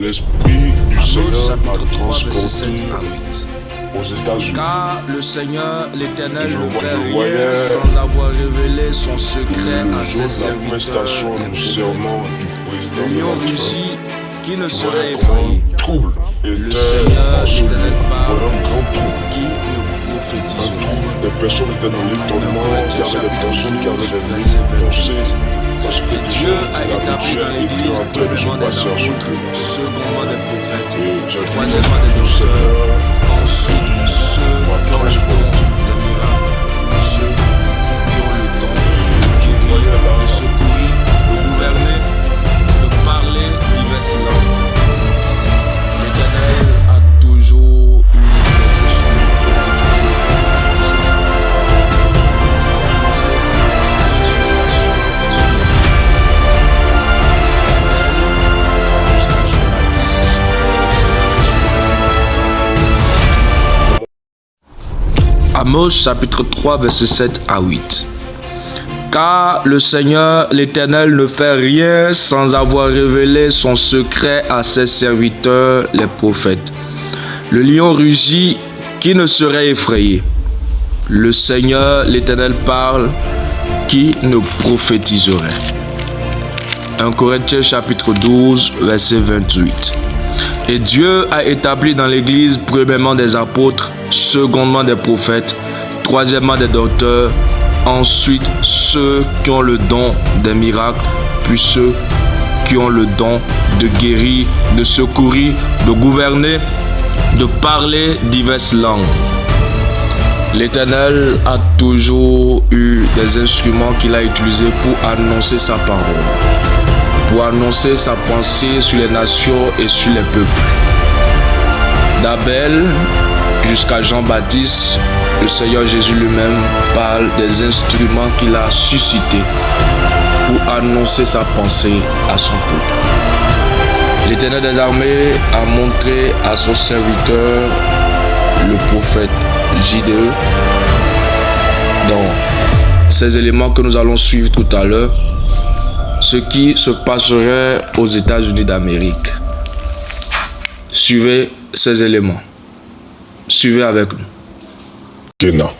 L'Esprit du Amos Seigneur m'a chapitre 3 verset 7 transporté à 8. aux États-Unis. Car le Seigneur l'Éternel Je ne fait rien voyais sans avoir révélé son secret Le à jour ses de la serviteurs, prestation les du prophètes. serment du président Le de lion la Trump, rugit, qui ne je serait voyais comment effrayé. un trouble Le était Seigneur en ce lieu. l'Éternel Je parle, voyais un grand trouble. qui ne Un prophétisera. trouble, des personnes étaient dans l'étonnement, il y avait des personnes qui avaient des Verset mines foncées, parce que Et quelque Dieu chose a établi dans d'inhabituel l'Église était en train de se premièrement des passer en ce apôtres, lieu. secondement des prophètes, Et j'ai vu troisièmement des le docteurs, Seigneur ensuite ceux qui ont le don des miracles, ceux qui ont le don de guérir, de secourir, de gouverner, de parler diverses langues. L'Éternel a toujours eu des instruments qu'il a utilisés pour annoncer sa parole, pour annoncer sa pensée sur la nation et sur les peuples. Jusqu'à Jean-Baptiste, Amos chapitre 3 verset 7 à 8. Car le Seigneur l'Éternel ne fait rien sans avoir révélé son secret à ses serviteurs les prophètes. Le lion rugit, qui ne serait effrayé? Le Seigneur l'Éternel parle, qui ne prophétiserait? 1 Corinthiens chapitre 12 verset 28. Et Dieu a établi dans l'Église premièrement des apôtres, secondement des prophètes, troisièmement des docteurs, ensuite ceux qui ont le don des miracles, puis ceux qui ont le don de guérir, de secourir, de gouverner, de parler diverses langues. L'Éternel a toujours eu des instruments qu'il a utilisés pour annoncer sa parole, pour annoncer sa pensée sur les nations et sur les peuples. D'Abel jusqu'à Jean-Baptiste, le Seigneur Jésus lui-même parle des instruments qu'il a suscités pour annoncer sa pensée à son peuple. L'Éternel des armées a montré à son serviteur, le prophète J.D.E., dans ces éléments que nous allons suivre tout à l'heure, ce qui se passerait aux États-Unis d'Amérique. Suivez ces éléments. Suivez avec nous. Kéna.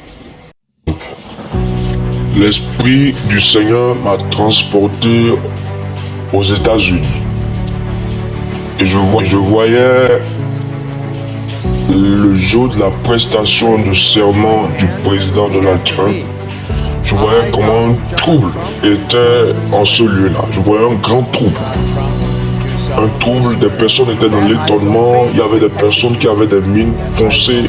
L'Esprit du Seigneur m'a transporté aux États-Unis. Et je voyais le jour de la prestation de serment du président Donald Trump. Je voyais comment un trouble était en ce lieu-là. Je voyais un grand trouble. Un trouble, des personnes étaient dans l'étonnement. Il y avait des personnes qui avaient des mines foncées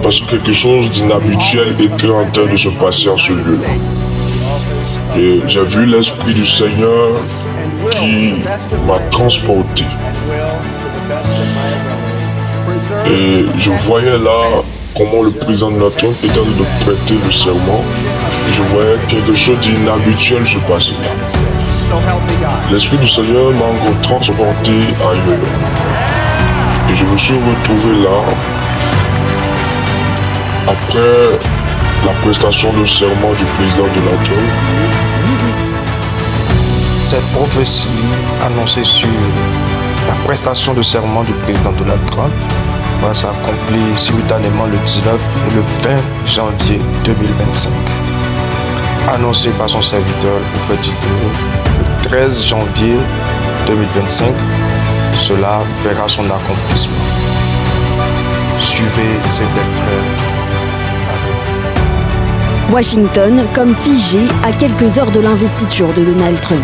parce que quelque chose d'inhabituel était en train de se passer en ce lieu-là. Et j'ai vu l'Esprit du Seigneur qui m'a transporté. Et je voyais là comment le président de la Trump était en train de prêter le serment. Et je voyais quelque chose d'inhabituel se passer là. L'Esprit du Seigneur m'a encore transporté ailleurs. Et je me suis retrouvé là, après la prestation de serment du président de la Trump. Cette prophétie annoncée sur la prestation de serment du président Donald Trump va s'accomplir simultanément le 19 et le 20 janvier 2025. Annoncé par son serviteur, le prophète J.D.E., le 13 janvier 2025, cela verra son accomplissement. Suivez cet extrait. Washington comme figé à quelques heures de l'investiture de Donald Trump.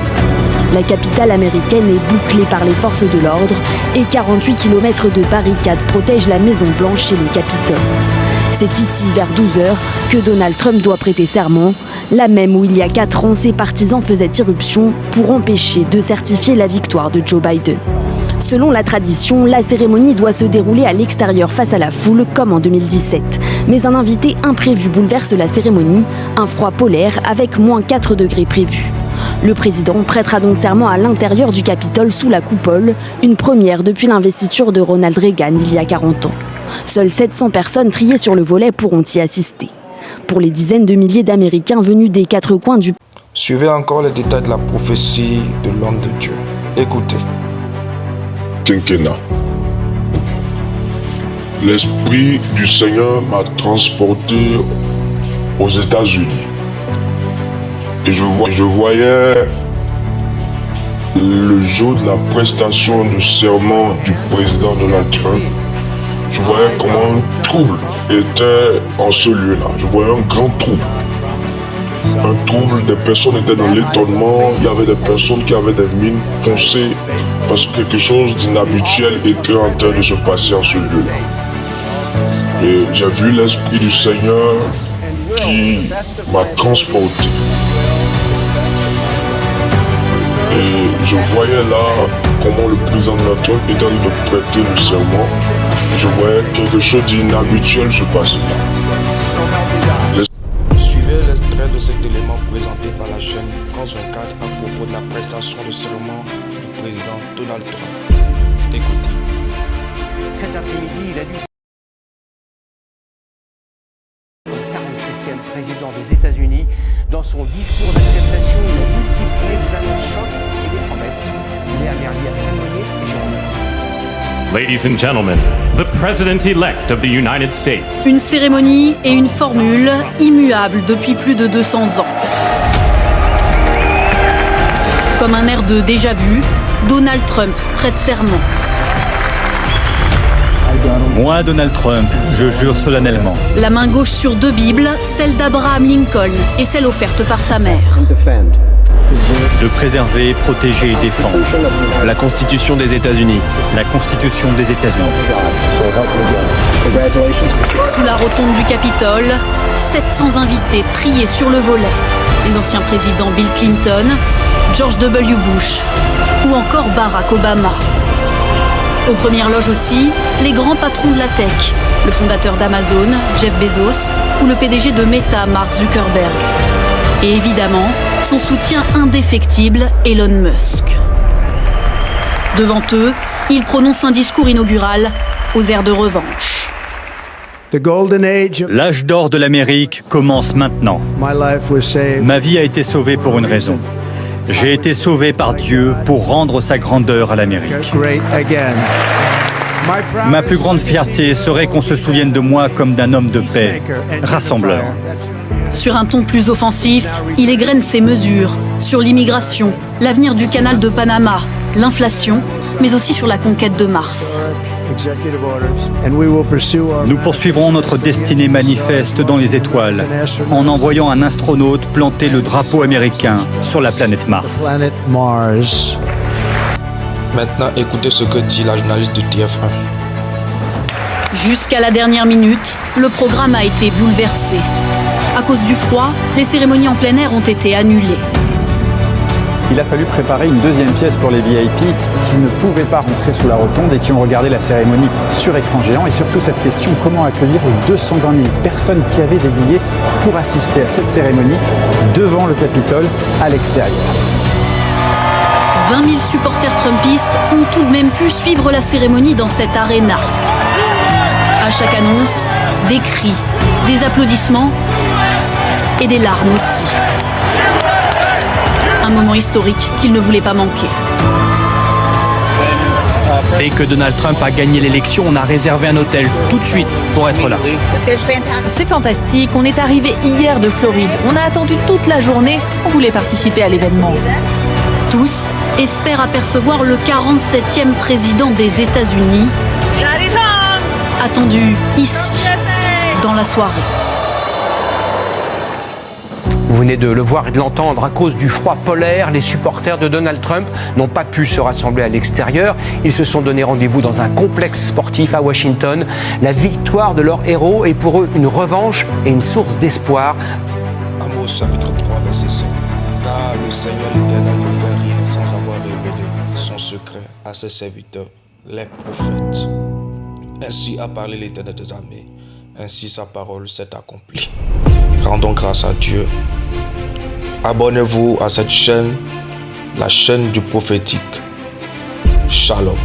La capitale américaine est bouclée par les forces de l'ordre et 48 km de barricades protègent la Maison-Blanche et le Capitole. C'est ici, vers 12 heures, que Donald Trump doit prêter serment, la même où il y a 4 ans, ses partisans faisaient irruption pour empêcher de certifier la victoire de Joe Biden. Selon la tradition, la cérémonie doit se dérouler à l'extérieur face à la foule, comme en 2017. Mais un invité imprévu bouleverse la cérémonie, un froid polaire avec moins 4 degrés prévus. Le président prêtera donc serment à l'intérieur du Capitole sous la coupole, une première depuis l'investiture de Ronald Reagan il y a 40 ans. Seules 700 personnes triées sur le volet pourront y assister. Pour les dizaines de milliers d'Américains venus des 4 coins du... Suivez encore les détails de la prophétie de l'homme de Dieu. Écoutez. quinquennat. L'Esprit du Seigneur m'a transporté aux États-Unis. Et je voyais le jour de la prestation de serment du président Donald Trump, je voyais comment un trouble était en ce lieu-là. Je voyais un grand trouble. Un trouble, des personnes étaient dans l'étonnement, il y avait des personnes qui avaient des mines foncées parce que quelque chose d'inhabituel était en train de se passer en ce lieu-là. Et j'ai vu l'Esprit du Seigneur qui m'a transporté. Et je voyais là comment le président de la Trump était en train de prêter le serment. Et je voyais quelque chose d'inhabituel se passer là. Suivez l'extrait de cet élément présenté par la chaîne France 24 à propos de la prestation de serment du président Donald Trump. Écoutez. Cet après-midi, il a dû... Le 47e président des États-Unis, dans son discours d'acceptation, il a multiplié des annonces chocs et des promesses. Léa Merlier, Axel Monnier et Jérôme. Ladies and gentlemen, the President-elect of the United States. Une cérémonie et une formule immuables depuis plus de 200 ans. Comme un air de déjà-vu, Donald Trump prête serment. Moi, Donald Trump, je jure solennellement. La main gauche sur deux Bibles, celle d'Abraham Lincoln et celle offerte par sa mère. De préserver, protéger et défendre. La Constitution des États-Unis. La Constitution des États-Unis. Sous la rotonde du Capitole, 700 invités triés sur le volet. Les anciens présidents Bill Clinton, George W. Bush ou encore Barack Obama. Aux premières loges aussi, les grands patrons de la tech, le fondateur d'Amazon, Jeff Bezos, ou le PDG de Meta, Mark Zuckerberg. Et évidemment, son soutien indéfectible, Elon Musk. Devant eux, il prononce un discours inaugural aux airs de revanche. L'âge d'or de l'Amérique commence maintenant. Ma vie a été sauvée pour une raison. J'ai été sauvé par Dieu pour rendre sa grandeur à l'Amérique. Ma plus grande fierté serait qu'on se souvienne de moi comme d'un homme de paix, rassembleur. Sur un ton plus offensif, il égrène ses mesures sur l'immigration, l'avenir du canal de Panama, l'inflation, mais aussi sur la conquête de Mars. Nous poursuivrons notre destinée manifeste dans les étoiles en envoyant un astronaute planter le drapeau américain sur la planète Mars. Maintenant, écoutez ce que dit la journaliste de TF1. Jusqu'à la dernière minute, le programme a été bouleversé. À cause du froid, les cérémonies en plein air ont été annulées. Il a fallu préparer une deuxième pièce pour les VIP qui ne pouvaient pas rentrer sous la rotonde et qui ont regardé la cérémonie sur écran géant. Et surtout cette question, comment accueillir les 220 000 personnes qui avaient des billets pour assister à cette cérémonie devant le Capitole à l'extérieur. 20 000 supporters trumpistes ont tout de même pu suivre la cérémonie dans cette aréna. À chaque annonce, des cris, des applaudissements et des larmes aussi. Un moment historique qu'il ne voulait pas manquer. Dès que Donald Trump a gagné l'élection, on a réservé un hôtel tout de suite pour être là. C'est fantastique, on est arrivé hier de Floride. On a attendu toute la journée, on voulait participer à l'événement. Tous espèrent apercevoir le 47e président des États-Unis, attendu ici, dans la soirée. Vous venez de le voir et de l'entendre, à cause du froid polaire, les supporters de Donald Trump n'ont pas pu se rassembler à l'extérieur. Ils se sont donné rendez-vous dans un complexe sportif à Washington. La victoire de leur héros est pour eux une revanche et une source d'espoir. Amos chapitre 3 verset 5. Car le Seigneur l'Éternel ne fait rien sans avoir révélé son secret à ses serviteurs, les prophètes. Ainsi a parlé l'Éternel des armées, ainsi sa parole s'est accomplie. Rendons grâce à Dieu. Abonnez-vous à cette chaîne, la chaîne du prophétique. Shalom.